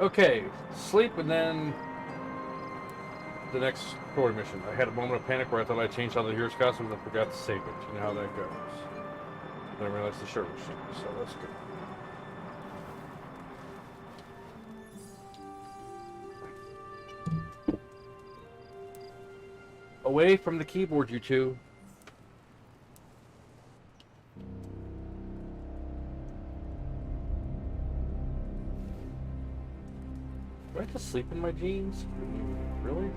Okay, sleep and then the next story mission. I had a moment of panic where I thought I changed all the hero's costumes and forgot to save it. You know how that goes. Then I realized the shirt was changed, so that's good. Away from the keyboard, you two. Do I have to sleep in my jeans? Really?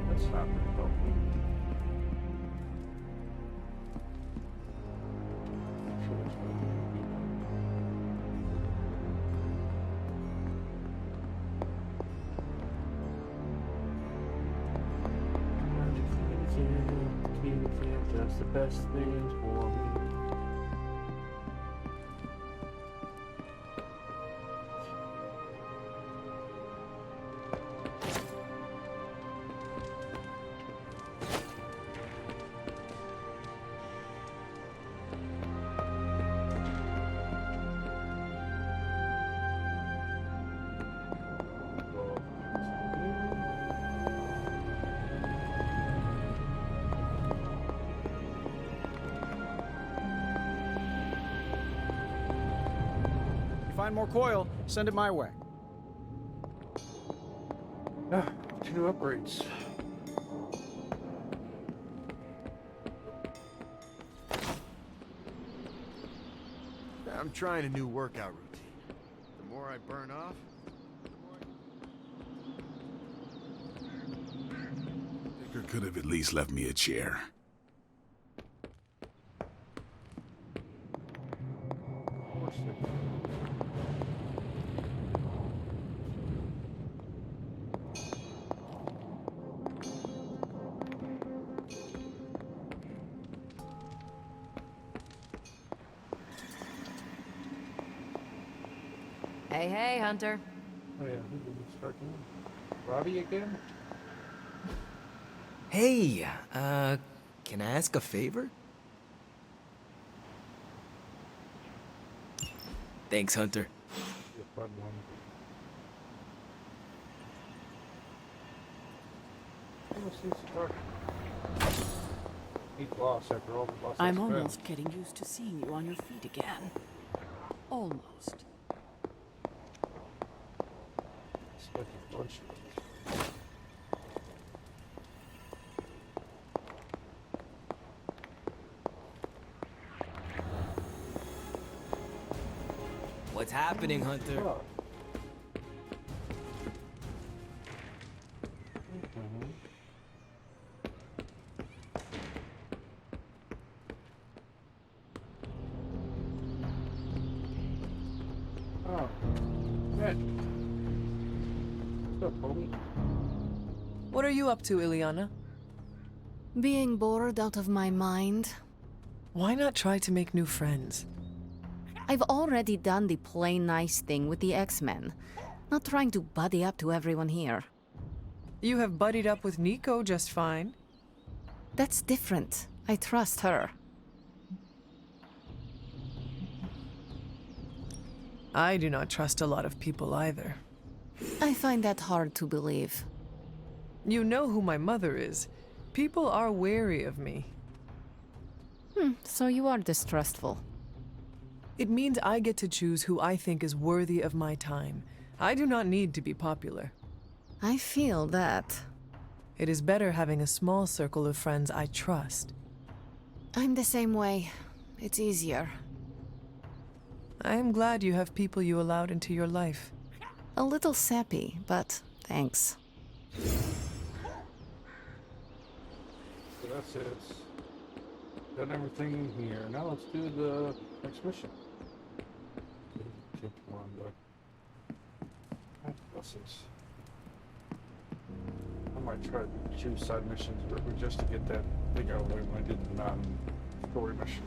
That's not very helpful. Just the best things for me. Find more coil, send it my way. Ah, 2 upgrades. I'm trying a new workout routine. The more I burn off, Baker could have at least left me a chair. Hey, hey, Hunter. Oh yeah, who did we start doing? Robbie again? Hey, can I ask a favor? Thanks, Hunter. Yeah, fun one. Almost seems to talk. He's lost after all the losses. I'm almost getting used to seeing you on your feet again. Almost. It's like a bunch of What's happening, Hunter? oh. Oh, yeah. What's up, homie? What are you up to, Ileana? Being bored out of my mind. Why not try to make new friends? I've already done the play nice thing with the X-Men. Not trying to buddy up to everyone here. You have buddied up with Nico just fine. That's different. I trust her. I do not trust a lot of people either. I find that hard to believe. You know who my mother is. People are wary of me. So you are distrustful. It means I get to choose who I think is worthy of my time. I do not need to be popular. I feel that. It is better having a small circle of friends I trust. I'm the same way. It's easier. I am glad you have people you allowed into your life. A little sappy, but thanks. So that's it. Done everything here. Now let's do the next mission. Come on, buses. I might try to do 2 side missions, but just to get that thing out of the way when I did the non-story mission.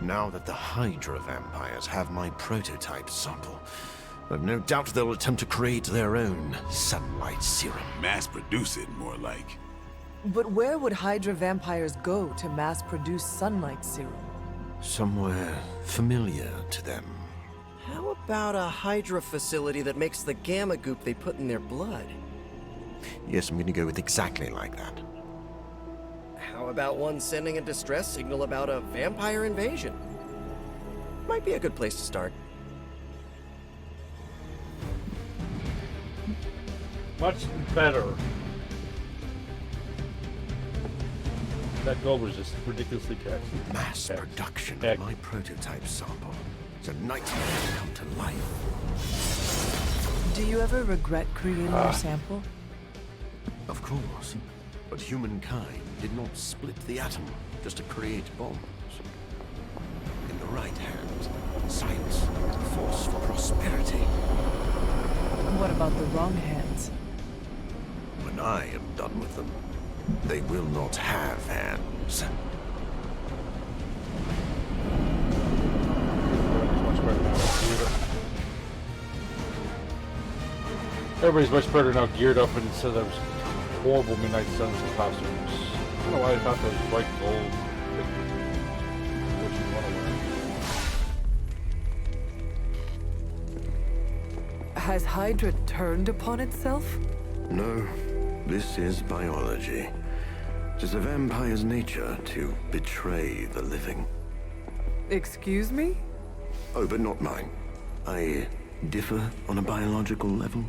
now that the Hydra vampires have my prototype sample, I've no doubt they'll attempt to create their own Sunlight Serum. Mass produce it, more like. But where would Hydra vampires go to mass produce Sunlight Serum? somewhere familiar to them. How about a Hydra facility that makes the gamma goop they put in their blood? Yes, I'm going to go with exactly like that. How about one sending a distress signal about a vampire invasion? Might be a good place to start. Much better. That gold was just ridiculously catchy. Mass production Heck. of my prototype sample. It's a nightmare come to life. Do you ever regret creating your sample? Of course. But humankind did not split the atom just to create bombs. In the right hands, science, a force for prosperity. What about the wrong hands? When I am done with them, they will not have hands. Everybody's much better now geared up instead of those horrible Midnight Suns and costumes. I don't know why I thought those bright gold. What you want to wear. Has Hydra turned upon itself? No, this is biology. It is a vampire's nature to betray the living. Excuse me? Oh, but not mine. I differ on a biological level.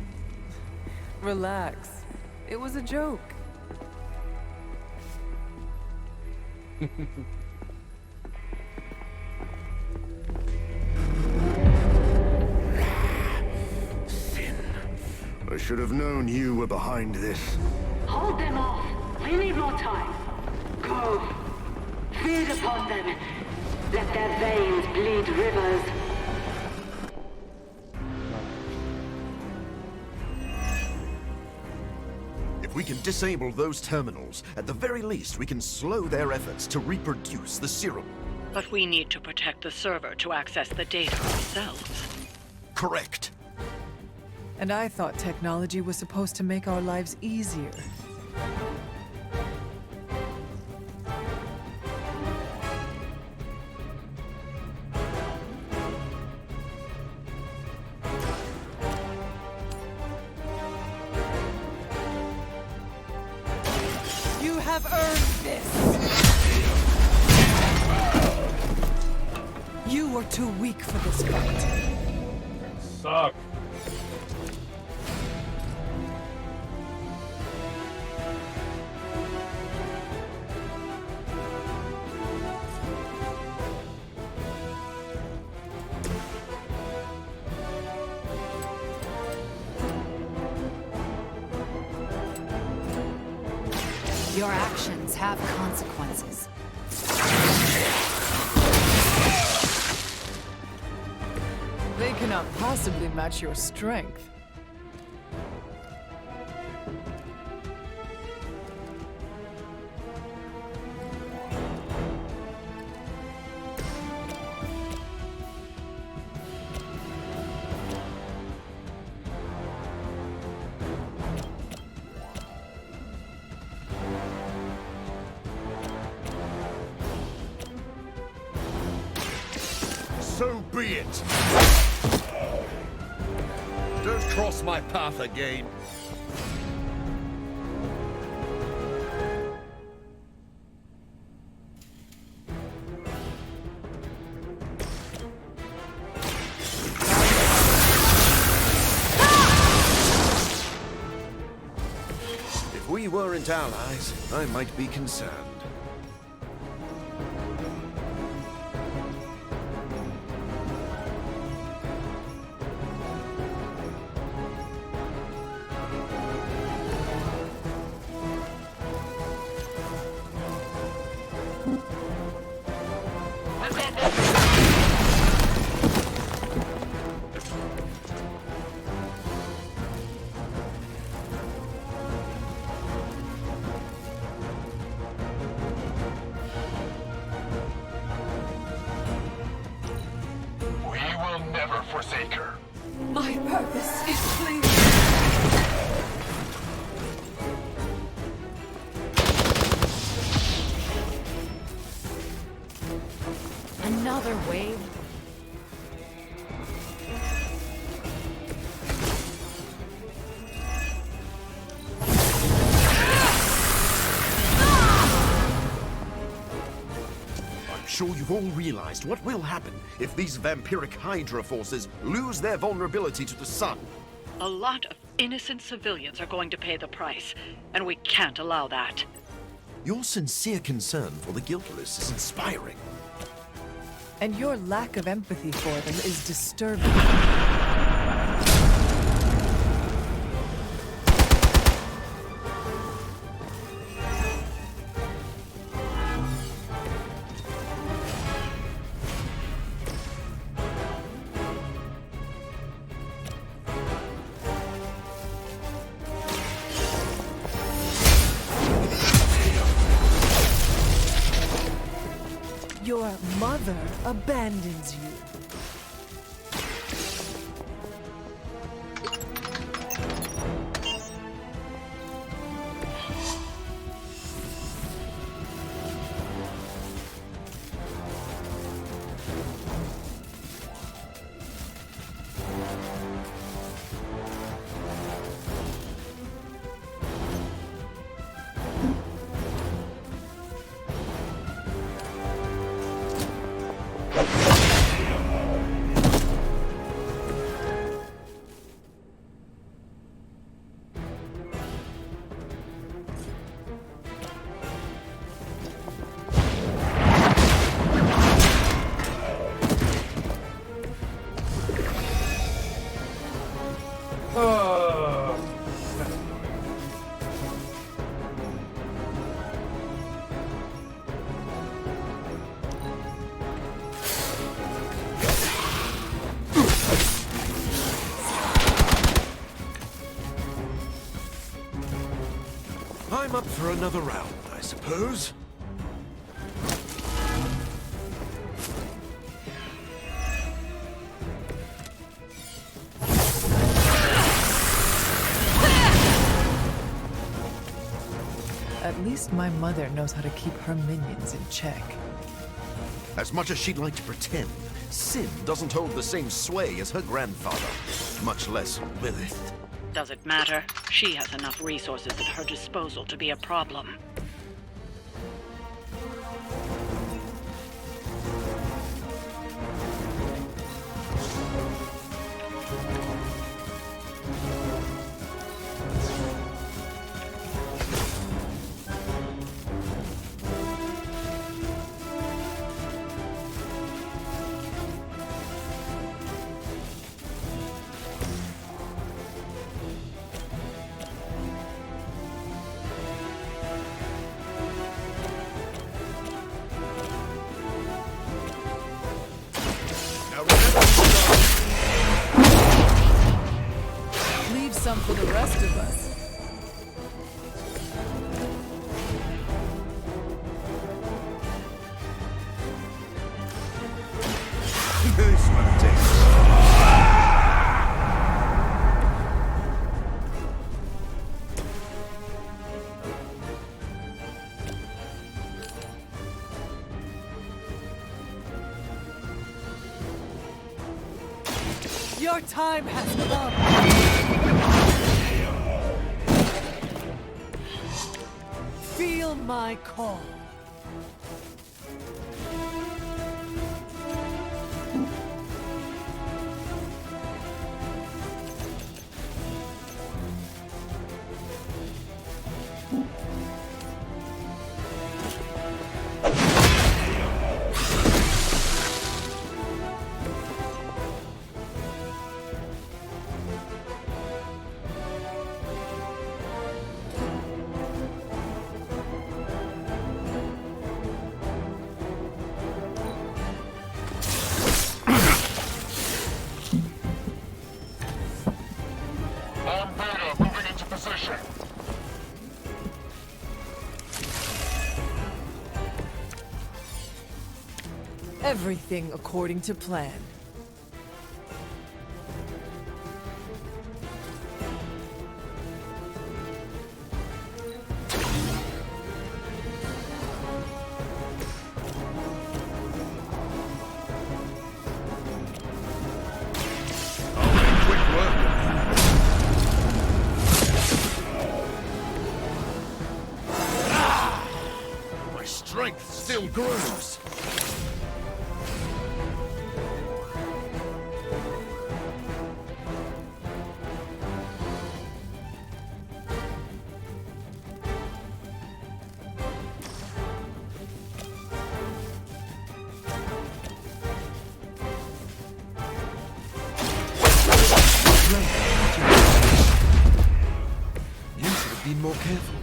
Relax. It was a joke. Sin. I should have known you were behind this. Hold them off. We need more time. Go. Feed upon them. Let their veins bleed rivers. If we can disable those terminals, at the very least we can slow their efforts to reproduce the serum. But we need to protect the server to access the data ourselves. Correct. And I thought technology was supposed to make our lives easier. You have earned this! You were too weak for this fight. Suck. Your actions have consequences. They cannot possibly match your strength. So be it. Don't cross my path again. If we weren't allies, I might be concerned. We will never forsake her. My purpose is clear. Enough another wave? I'm sure you've all realized what will happen if these vampiric Hydra forces lose their vulnerability to the sun. A lot of innocent civilians are going to pay the price, and we can't allow that. Your sincere concern for the guiltless is inspiring. And your lack of empathy for them is disturbing. Your mother abandons you. I'm up for another round, I suppose. At least my mother knows how to keep her minions in check. As much as she'd like to pretend, Sin doesn't hold the same sway as her grandfather, much less Lilith. Does it matter? She has enough resources at her disposal to be a problem. Leave some for the rest of us. This one takes. Your time has come. Feel my call. On Beta, moving into position. Everything according to plan. strength still grows. You should have been more careful.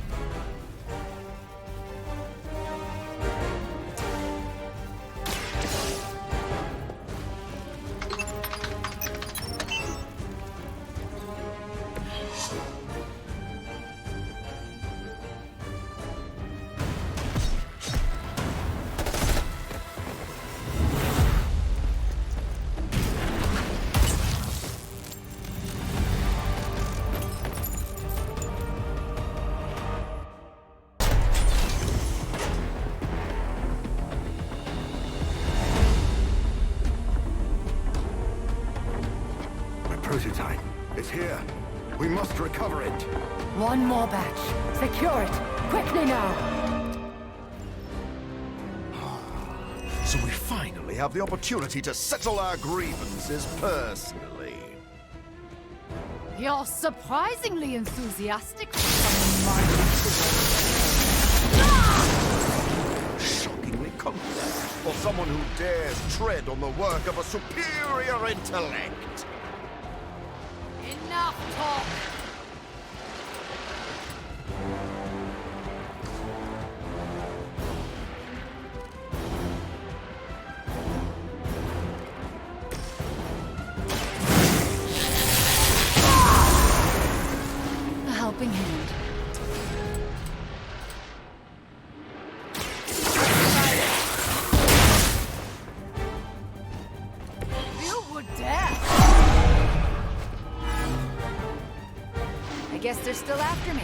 Prototype. It's here. We must recover it. One more batch. Secure it. Quickly now. So we finally have the opportunity to settle our grievances personally. You're surprisingly enthusiastic for someone Shockingly confident for someone who dares tread on the work of a superior intellect. Enough talk. A helping hand. You would dare. I guess they're still after me.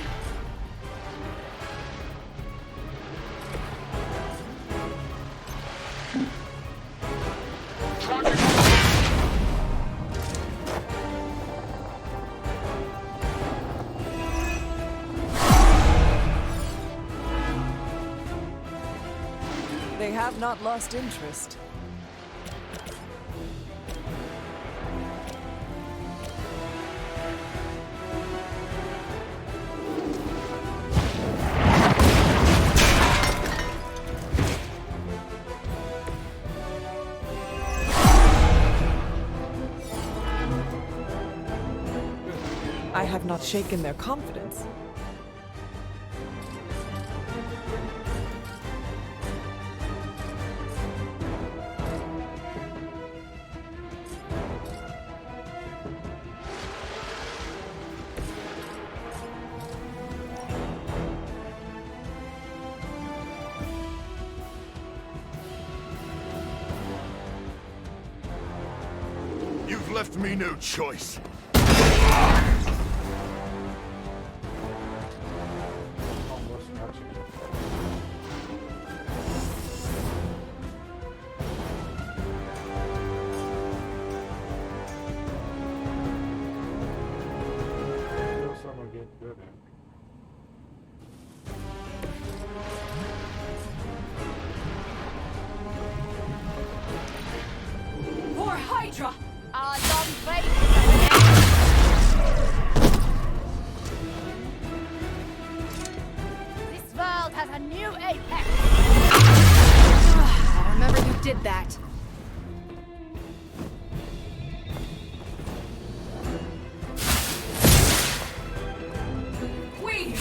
They have not lost interest. I have not shaken their confidence. You've left me no choice. Almost got you. Feel someone get good at. For Hydra! Our long fight is this world has a new apex! I remember you did that. We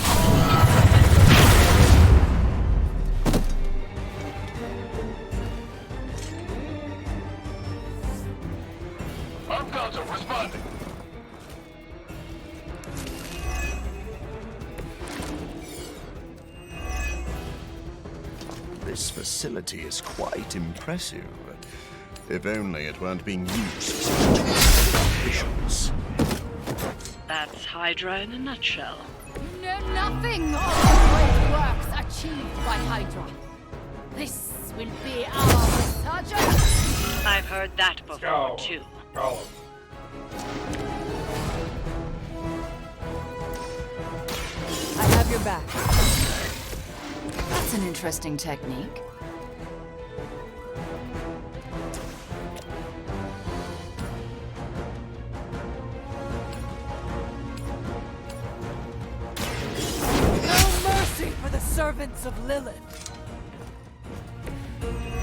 Arm console responding. This facility is quite impressive. If only it weren't being used for such twisted ambitions. That's Hydra in a nutshell. You know nothing of the great works achieved by Hydra. This will be our resurgence. I've heard that before, Go. too. Go. I have your back. That's an interesting technique. servants of Lilith.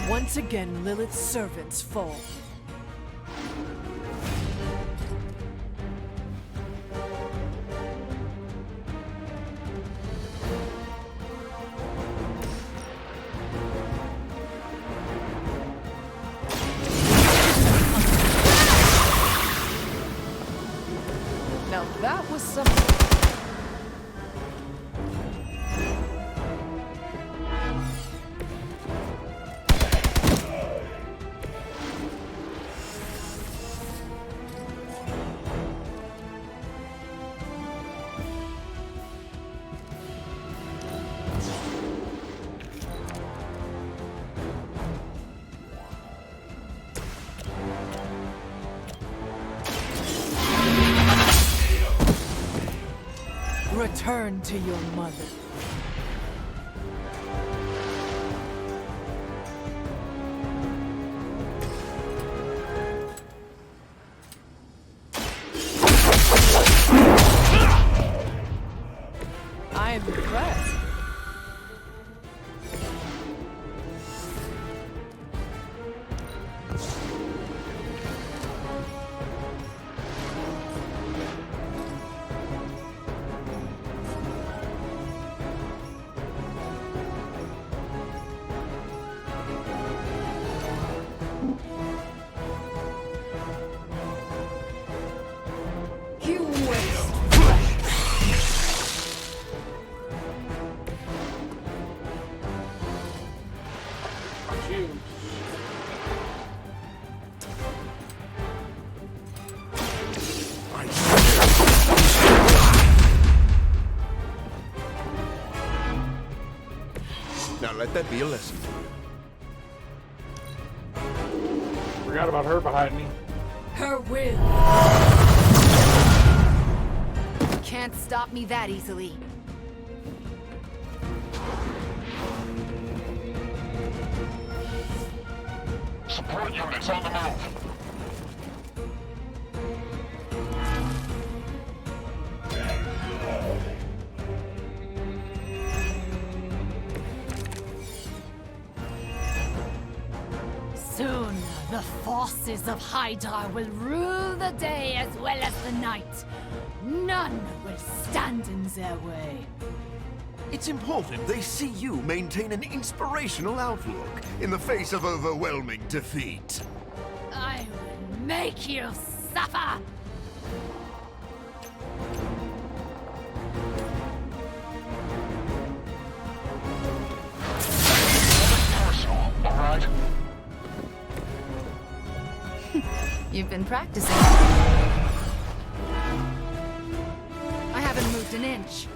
Once again, Lilith's servants fall. Now that was something. Return to your mother. I am impressed. You waste. Choose. Now let that be a lesson to you. Forgot about her behind me. Her will. Can't stop me that easily. Support units on the move. Soon, the forces of Hydra will rule the day as well as the night. None will stand in their way. It's important they see you maintain an inspirational outlook in the face of overwhelming defeat. I will make you suffer! Personal, all right? You've been practicing. I haven't moved an inch.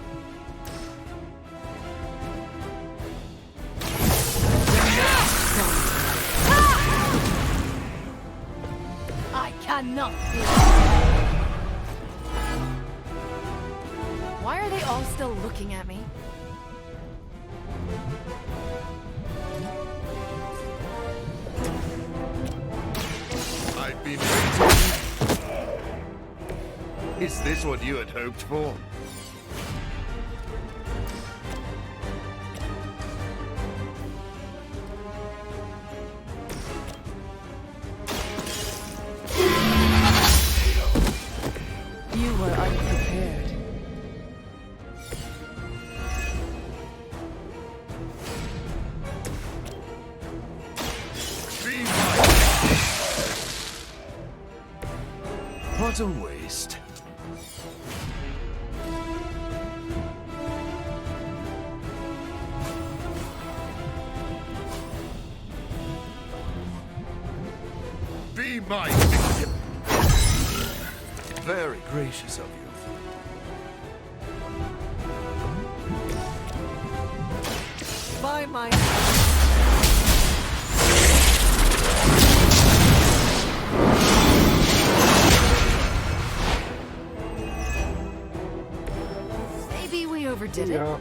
I cannot be. Why are they all still looking at me? I've been waiting. Is this what you had hoped for? You were unprepared. What a waste. Be my victim. Very gracious of you. By my... Maybe we overdid it. Yeah.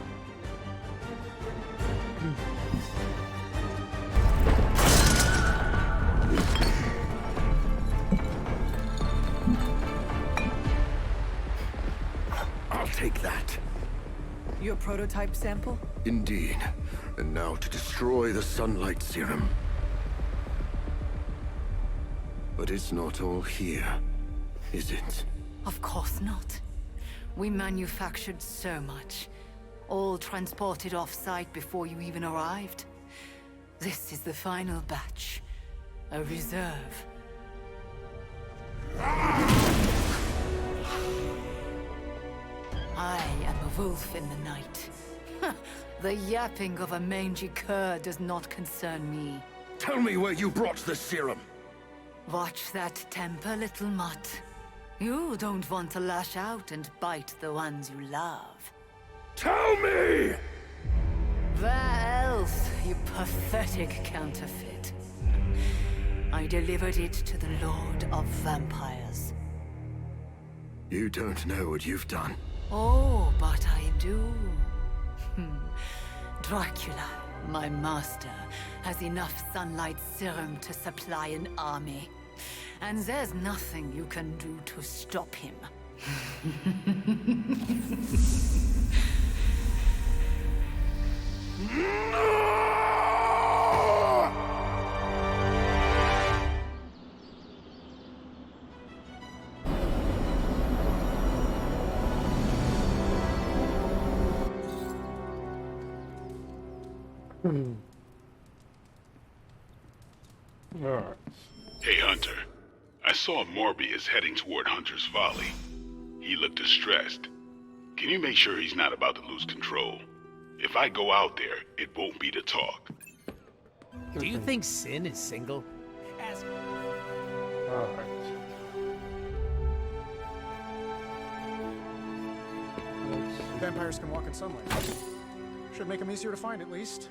I'll take that. Your prototype sample? Indeed. And now to destroy the Sunlight Serum. But it's not all here, is it? Of course not. We manufactured so much. All transported off-site before you even arrived. This is the final batch. A reserve. I am a wolf in the night. The yapping of a mangy cur does not concern me. Tell me where you brought the serum! Watch that temper, little mutt. You don't want to lash out and bite the ones you love. Tell me! Where else, you pathetic counterfeit? I delivered it to the Lord of Vampires. You don't know what you've done. Oh, but I do. Dracula, my master, has enough sunlight serum to supply an army. And there's nothing you can do to stop him. Alright. Hey, Hunter. I saw Morbius heading toward Hunter's Folly. He looked distressed. Can you make sure he's not about to lose control? If I go out there, it won't be to talk. Do you think Sin is single? Ask. Alright. Vampires can walk in sunlight. Should make them easier to find, at least.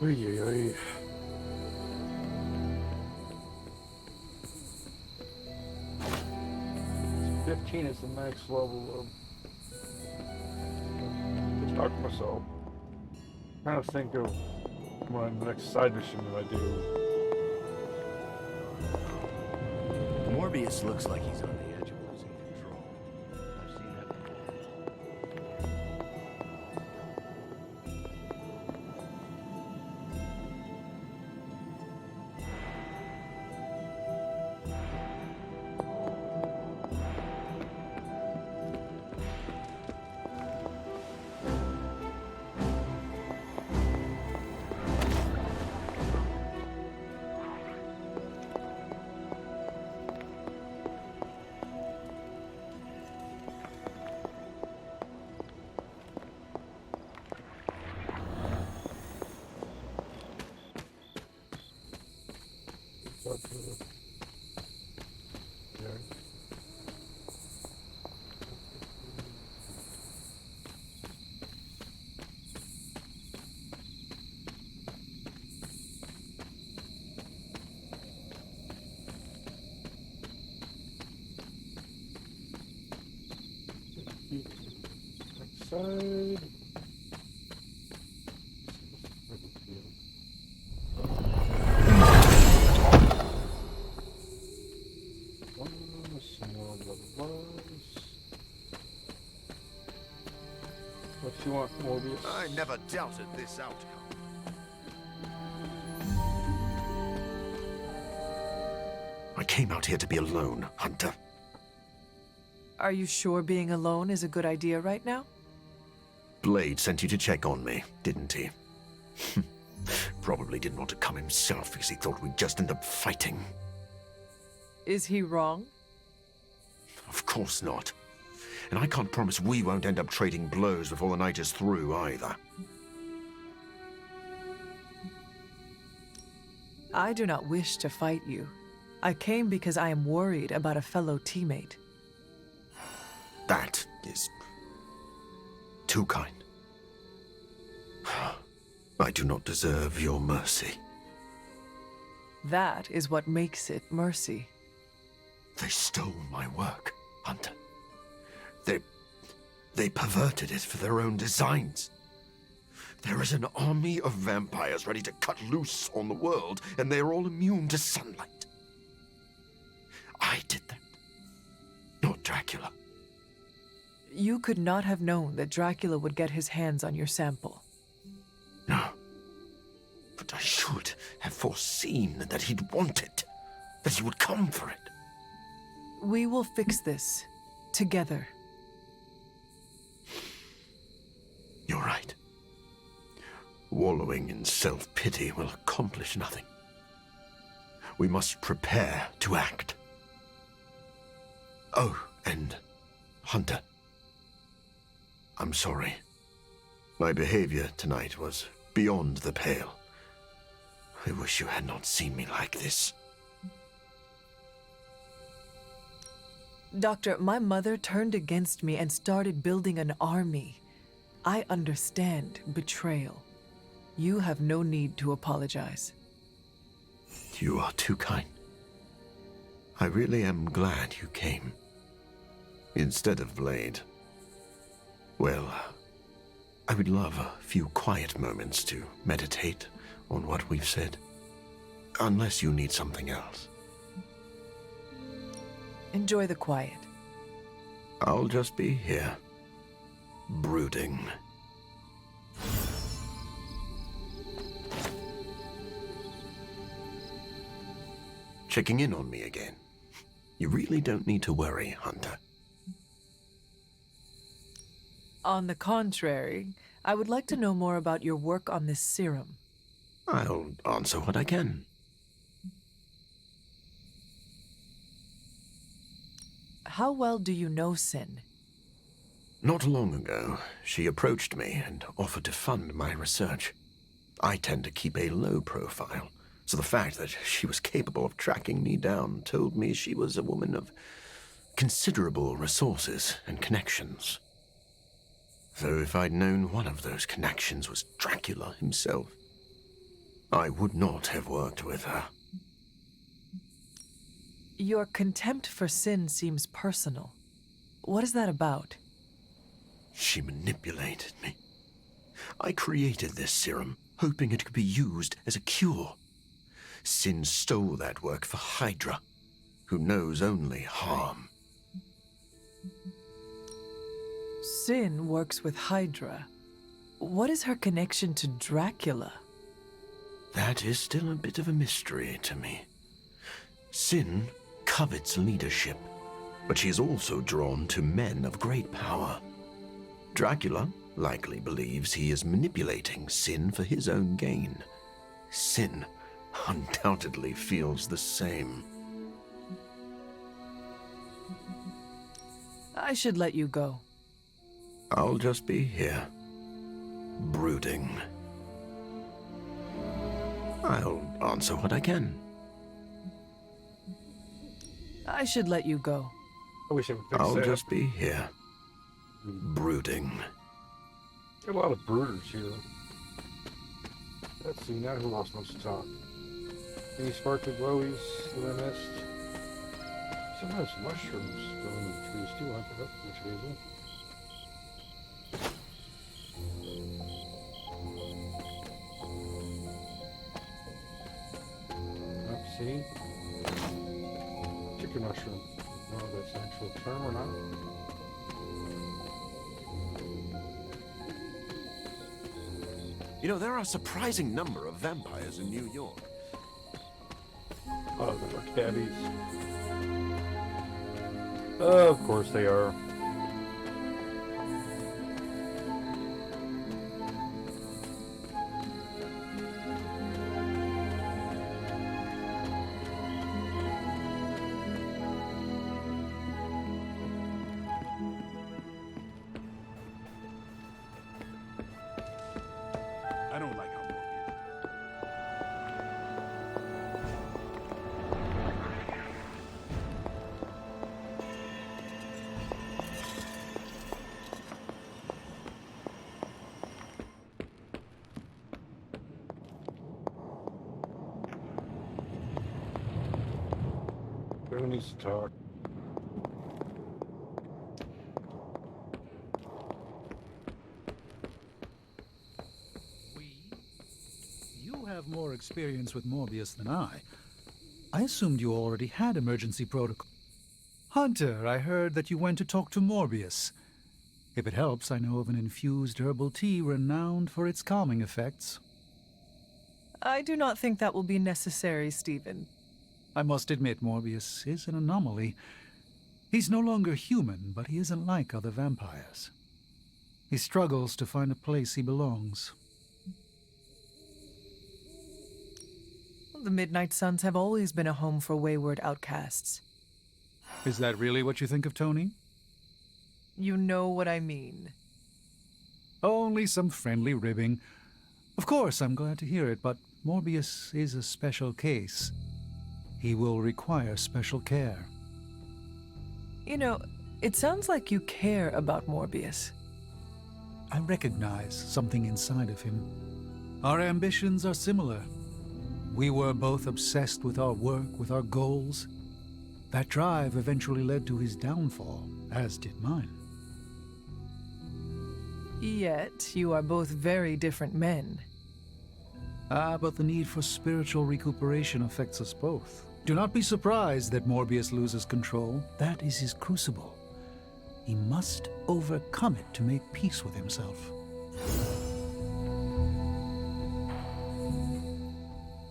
Oy, oy, oy. $15 is the max level of... Just talk to myself. Trying to think of my next side mission that I do. Morbius looks like he's on the edge of losing control. I've seen that before. Side. What you want, Morbius? I never doubted this outcome. I came out here to be alone, Hunter. Are you sure being alone is a good idea right now? Blade sent you to check on me, didn't he? Probably didn't want to come himself because he thought we'd just end up fighting. Is he wrong? Of course not. And I can't promise we won't end up trading blows before the night is through, either. I do not wish to fight you. I came because I am worried about a fellow teammate. That is too kind. I do not deserve your mercy. That is what makes it mercy. They stole my work, Hunter. They perverted it for their own designs. There is an army of vampires ready to cut loose on the world, and they are all immune to sunlight. I did that. Not Dracula. Dracula. You could not have known that Dracula would get his hands on your sample. No. But I should have foreseen that he'd want it. That he would come for it. We will fix this. Together. You're right. Wallowing in self-pity will accomplish nothing. We must prepare to act. Oh, and Hunter. I'm sorry. My behavior tonight was beyond the pale. I wish you had not seen me like this. Doctor, my mother turned against me and started building an army. I understand betrayal. You have no need to apologize. You are too kind. I really am glad you came. Instead of Blade. Well, I would love a few quiet moments to meditate on what we've said. Unless you need something else. Enjoy the quiet. I'll just be here, brooding. Checking in on me again. You really don't need to worry, Hunter. On the contrary, I would like to know more about your work on this serum. I'll answer what I can. How well do you know Sin? Not long ago, she approached me and offered to fund my research. I tend to keep a low profile, so the fact that she was capable of tracking me down told me she was a woman of considerable resources and connections. Though if I'd known one of those connections was Dracula himself, I would not have worked with her. Your contempt for Sin seems personal. What is that about? She manipulated me. I created this serum, hoping it could be used as a cure. Sin stole that work for Hydra, who knows only harm. Sin works with Hydra. What is her connection to Dracula? That is still a bit of a mystery to me. Sin covets leadership, but she is also drawn to men of great power. Dracula likely believes he is manipulating Sin for his own gain. Sin undoubtedly feels the same. I should let you go. I'll just be here, brooding. I'll answer what I can. I should let you go. I wish I would fix I'll that. just be here, brooding. Got a lot of brooders here. Let's see, now who else wants to talk? Any sparkly glowies that I missed? Sometimes mushrooms grow in the trees too, aren't they? Which hazel? See? Chicken mushroom. No, that's an actual term or not. You know, there are a surprising number of vampires in New York. Oh, they're cabbies. Of course they are. I don't like how Morbius. Who needs to talk? You have more experience with Morbius than I. I assumed you already had emergency protocol. Hunter, I heard that you went to talk to Morbius. If it helps, I know of an infused herbal tea renowned for its calming effects. I do not think that will be necessary, Stephen. I must admit, Morbius is an anomaly. He's no longer human, but he isn't like other vampires. He struggles to find a place he belongs. The Midnight Suns have always been a home for wayward outcasts. Is that really what you think of Tony? You know what I mean. Only some friendly ribbing. Of course, I'm glad to hear it, but Morbius is a special case. He will require special care. You know, it sounds like you care about Morbius. I recognize something inside of him. Our ambitions are similar. We were both obsessed with our work, with our goals. That drive eventually led to his downfall, as did mine. Yet, you are both very different men. But the need for spiritual recuperation affects us both. Do not be surprised that Morbius loses control. That is his crucible. He must overcome it to make peace with himself.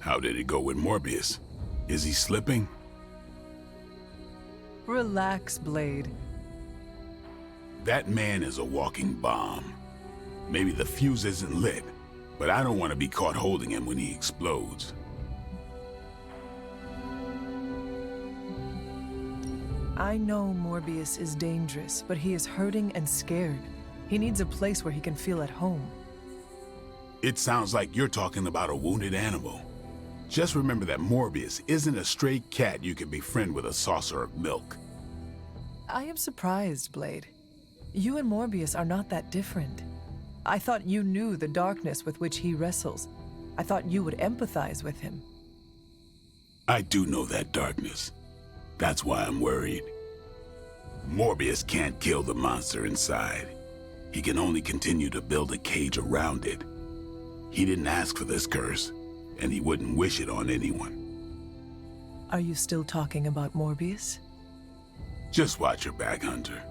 How did it go with Morbius? Is he slipping? Relax, Blade. That man is a walking bomb. Maybe the fuse isn't lit, but I don't want to be caught holding him when he explodes. I know Morbius is dangerous, but he is hurting and scared. He needs a place where he can feel at home. It sounds like you're talking about a wounded animal. Just remember that Morbius isn't a stray cat you can befriend with a saucer of milk. I am surprised, Blade. You and Morbius are not that different. I thought you knew the darkness with which he wrestles. I thought you would empathize with him. I do know that darkness. That's why I'm worried. Morbius can't kill the monster inside. He can only continue to build a cage around it. He didn't ask for this curse, and he wouldn't wish it on anyone. Are you still talking about Morbius? Just watch your back, Hunter.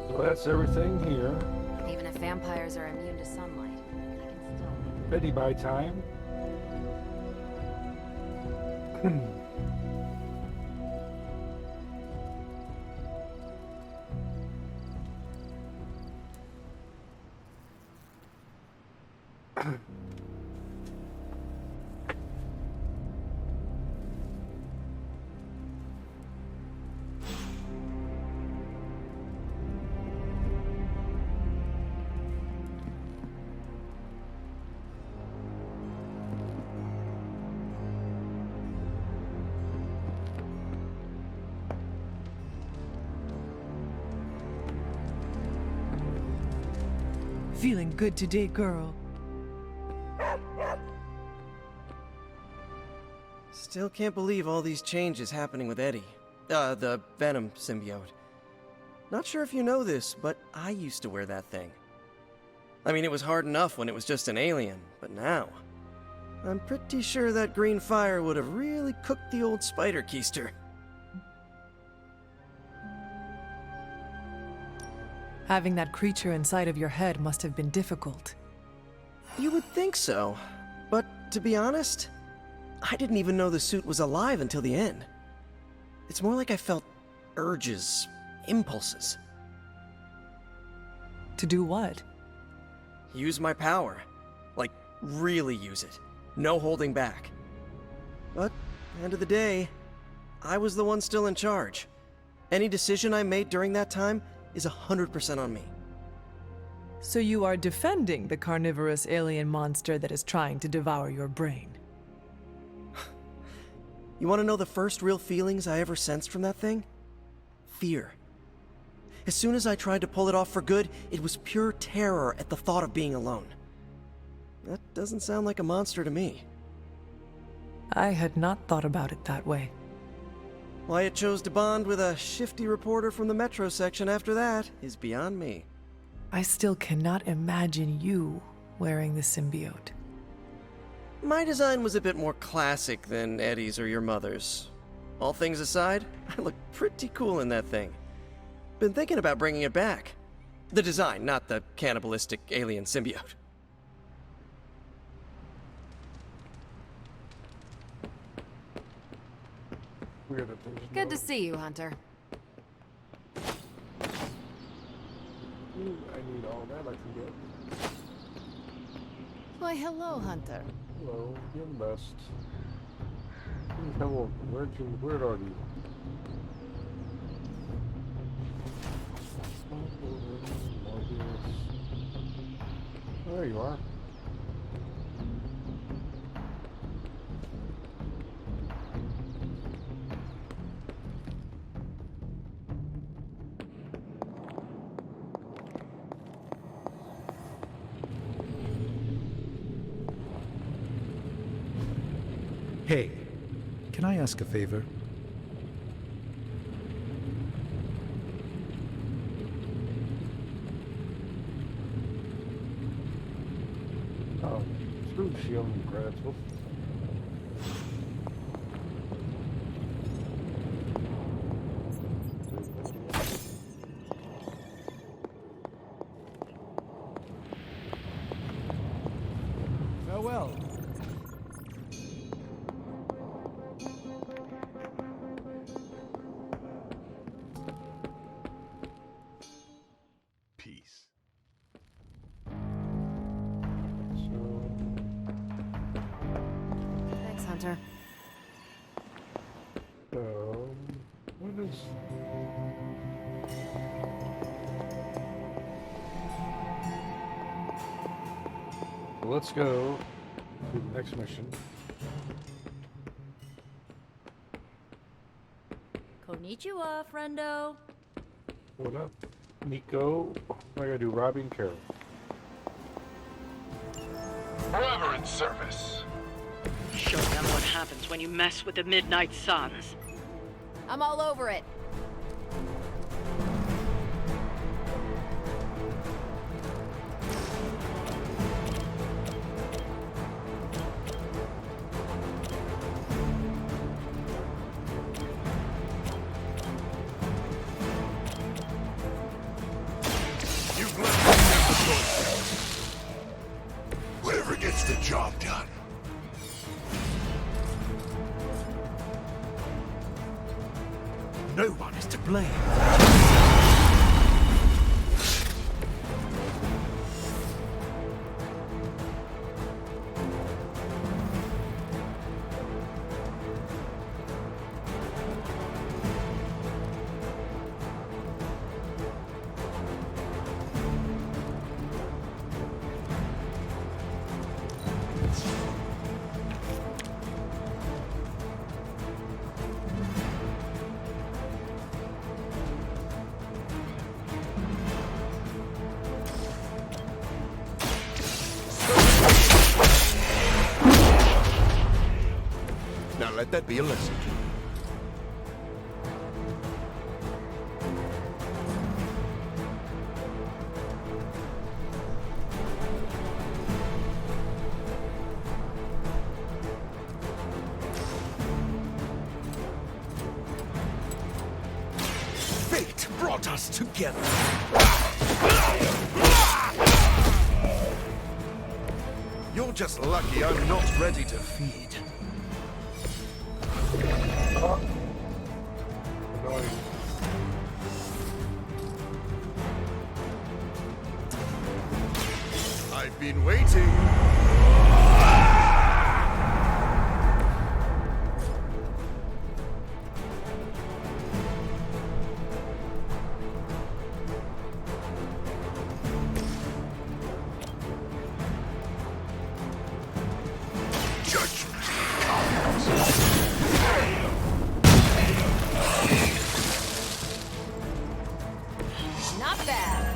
So that's everything here. Even if vampires are immune to sunlight, I can still... Ready by time. Feeling good today, girl. Still can't believe all these changes happening with Eddie. The Venom symbiote. Not sure if you know this, but I used to wear that thing. I mean, it was hard enough when it was just an alien, but now... I'm pretty sure that green fire would have really cooked the old spider keister. Having that creature inside of your head must have been difficult. You would think so, but to be honest, I didn't even know the suit was alive until the end. It's more like I felt urges, impulses. To do what? Use my power. Like, really use it. No holding back. But, end of the day, I was the one still in charge. Any decision I made during that time is 100% on me. So you are defending the carnivorous alien monster that is trying to devour your brain. You want to know the first real feelings I ever sensed from that thing? Fear. As soon as I tried to pull it off for good, it was pure terror at the thought of being alone. That doesn't sound like a monster to me. I had not thought about it that way. Why it chose to bond with a shifty reporter from the Metro section after that is beyond me. I still cannot imagine you wearing the symbiote. My design was a bit more classic than Eddie's or your mother's. All things aside, I look pretty cool in that thing. Been thinking about bringing it back. The design, not the cannibalistic alien symbiote. Weird that there's Good to see you, Hunter. I need all that I can get. Why, hello, Hunter. Hello, you're the best. Hello, where are you? There you are. Hey, can I ask a favor? Oh, screw the shield and grabs. Whoops. Farewell. Peace. Thanks, Hunter. What is... So let's go to the next mission. Konnichiwa, friendo. What up, Nico? What I gotta do? Robbing Carol. Forever in service. Show them what happens when you mess with the Midnight Suns. I'm all over it. You've left me no choice. Whatever gets the job done. No one is to blame. Now let that be a lesson to you. Fate brought us together. You're just lucky I'm not ready to feed. I've been waiting. Judgment comes. Not bad.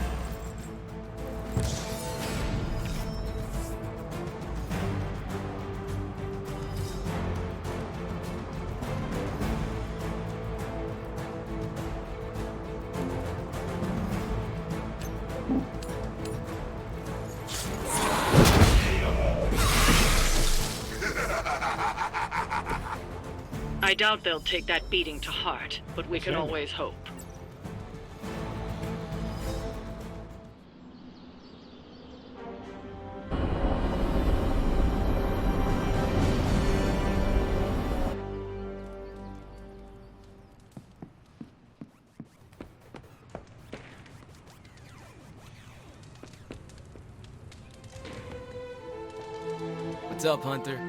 I doubt they'll take that beating to heart, but we can always hope. What's up, Hunter?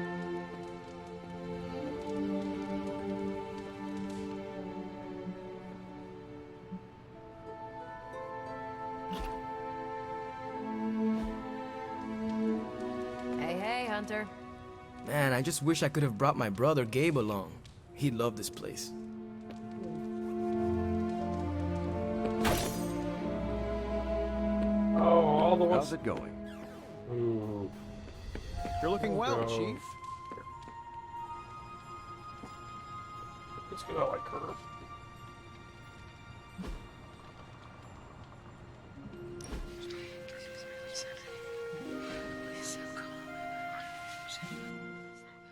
Hey, Hunter. Man, I just wish I could have brought my brother Gabe along. He'd love this place. Oh, all the ones. How's it going? Ooh. You're looking well, go. Chief. Let's get out like her.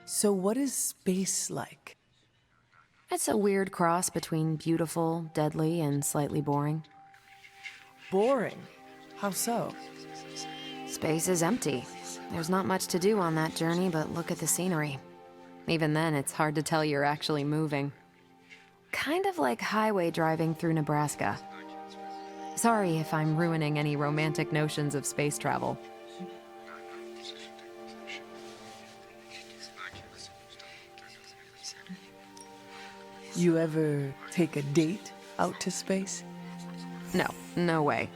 So what is space like? It's a weird cross between beautiful, deadly, and slightly boring. Boring? How so? Space is empty. There's not much to do on that journey, but look at the scenery. Even then, it's hard to tell you're actually moving. Kind of like highway driving through Nebraska. Sorry if I'm ruining any romantic notions of space travel. You ever take a date out to space? No, no way.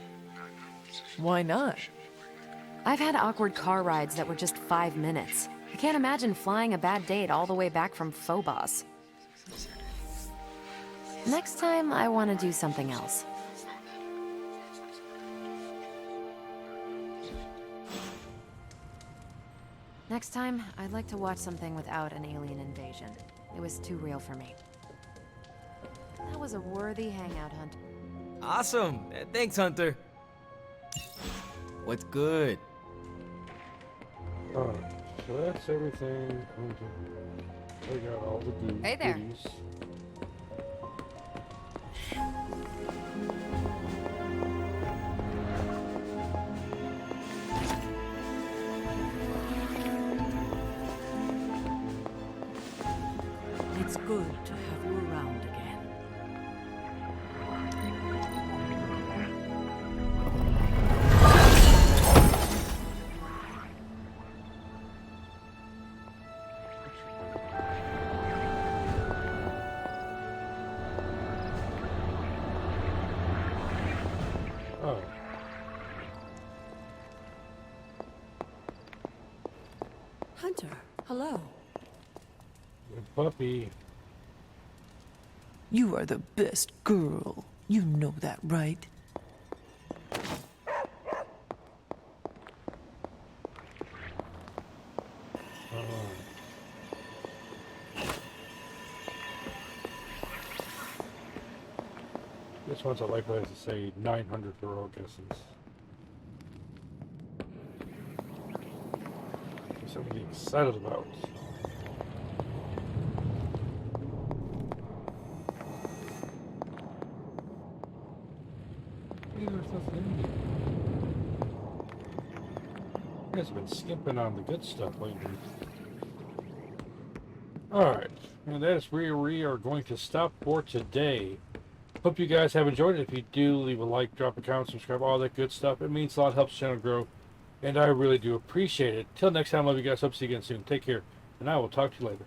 Why not? I've had awkward car rides that were just 5 minutes. I can't imagine flying a bad date all the way back from Phobos. Next time, I want to do something else. Next time, I'd like to watch something without an alien invasion. It was too real for me. That was a worthy hangout, Hunter. Awesome! Thanks, Hunter. What's good? Alright, so that's everything. We got all the goodies. Hey there. It's good to have you around again. Oh. Hunter, hello. Good puppy. You are the best girl. You know that, right? This one's a likely to say 900 heroic essence. Something to be excited about. Maybe there's nothing in here. You guys have been skimping on the good stuff lately. Alright, and that is where we are going to stop for today. Hope you guys have enjoyed it. If you do, leave a like, drop a comment, subscribe, all that good stuff. It means a lot, helps the channel grow, and I really do appreciate it. Till next time, love you guys. Hope to see you again soon. Take care, and I will talk to you later.